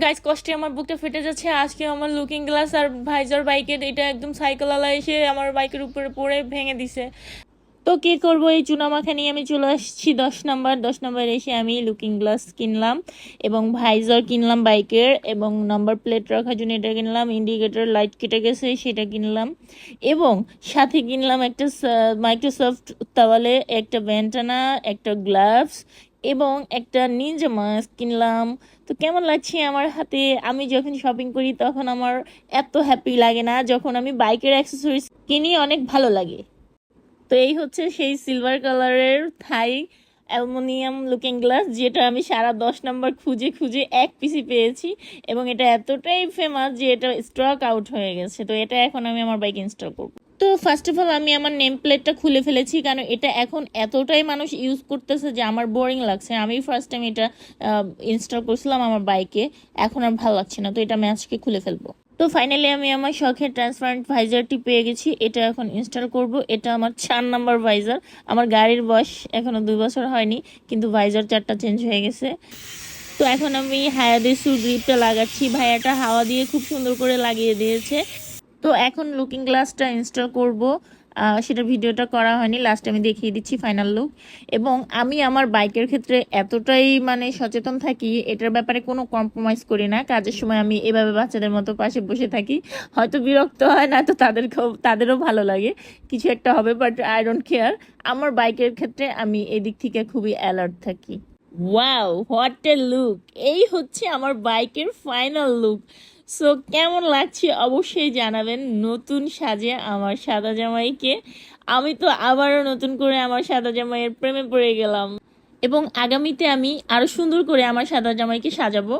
Guys, কষ্টে আমার বুকটা ফেটে যাচ্ছে। আজকে আমার লুকিং গ্লাস আর ভাইজার বাইকের এটা একদম সাইকেলওয়ালা এসে আমার বাইকের উপরে পড়ে ভেঙে দিছে। তো কি করব, এই চুনামাখা নিয়ে আমি চলে আসছি 10 নম্বর এসে আমি লুকিং গ্লাস কিনলাম এবং ভাইজার কিনলাম বাইকের, এবং নাম্বার প্লেট রাখার জন্য এটা কিনলাম, ইন্ডিকেটর লাইট কেটে গেছে সেটা কিনলাম, এবং সাথে কিনলাম একটা মাইক্রোসফট তাওয়ালে, একটা ব্যান্টানা, একটা গ্লাভস এবং একটা নিনজা মাস্ক কিনলাম। তো কেমন লাগছে আমার হাতে? আমি যখন শপিং করি তখন আমার এত হ্যাপি লাগে না, যখন আমি বাইকের অ্যাক্সেসরিজ কিনি অনেক ভালো লাগে। তো এই হচ্ছে সেই সিলভার কালারের থাই অ্যালুমিনিয়াম লুকিং গ্লাস, যেটা আমি সারা 10 নম্বর খুঁজে খুঁজে এক পিসি পেয়েছি, এবং এটা এতটাই ফেমাস যে এটা স্টক আউট হয়ে গেছে। তো এটা এখন আমি আমার বাইকে ইনস্টল করব। তো ফার্স্ট অফ অল আমি আমার নেম প্লেটটা খুলে ফেলেছি, কারণ এটা এখন এতটাই মানুষ ইউজ করতেছে যে আমার বোরিং লাগছে। আমি ফার্স্ট টাইম এটা ইনস্টল করছিলাম আমার বাইকে, এখন আর ভালো লাগছে না, তো এটা আমি আজকে খুলে ফেলবো। তো ফাইনালি আমি আমার শখের ট্রান্সপারেন্ট ভাইজারটি পেয়ে গেছি, এটা এখন ইনস্টল করব। এটা আমার 4 নম্বর ভাইজার। আমার গাড়ির বয়স এখনো 2 বছর হয়নি, কিন্তু ভাইজার 4টা চেঞ্জ হয়ে গেছে। তো এখন আমি হায়াদেসু গ্রিপটা লাগাচ্ছি, ভাইয়াটা হাওয়া দিয়ে খুব সুন্দর করে লাগিয়ে দিয়েছে। তো এখন লুকিং গ্লাসটা ইনস্টল করব, সেটা ভিডিওটা করা হয়নি, লাস্ট আমি দেখিয়ে দিচ্ছি ফাইনাল লুক। এবং আমি আমার বাইকের ক্ষেত্রে এতটাই সচেতন থাকি, এটার ব্যাপারে কোনো কম্প্রোমাইজ করি না। কাজের সময় আমি এভাবে বাচ্চাদের মতো পাশে বসে থাকি, হয়তো বিরক্ত হয় না তো তাদেরও ভালো লাগে, কিছু একটা হবে, বাট আই ডোন্ট কেয়ার। আমার বাইকের ক্ষেত্রে আমি এদিক থেকে খুবই অ্যালার্ট থাকি। Wow, what a look! এই হচ্ছে আমার বাইকের ফাইনাল লুক। সো কেমন লাগছে অবশ্যই জানাবেন নতুন সাজে আমার সাদা জামাইকে। আমি তো আবারও নতুন করে আমার সাদা জামাইয়ের প্রেমে পড়ে গেলাম, এবং আগামীতে আমি আরো সুন্দর করে আমার সাদা জামাইকে সাজাবো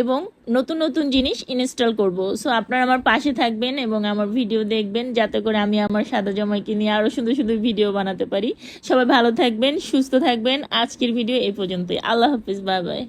এবং নতুন নতুন জিনিস ইনস্টল করব। সো আপনারা আমার পাশে থাকবেন এবং আমার ভিডিও দেখবেন, যাতে করে আমি আমার সাদা জামাইকে নিয়ে আরো সুন্দর সুন্দর ভিডিও বানাতে পারি। সবাই ভালো থাকবেন, সুস্থ থাকবেন। আজকের ভিডিও এই পর্যন্তই। আল্লাহ হাফিজ, বাই বাই।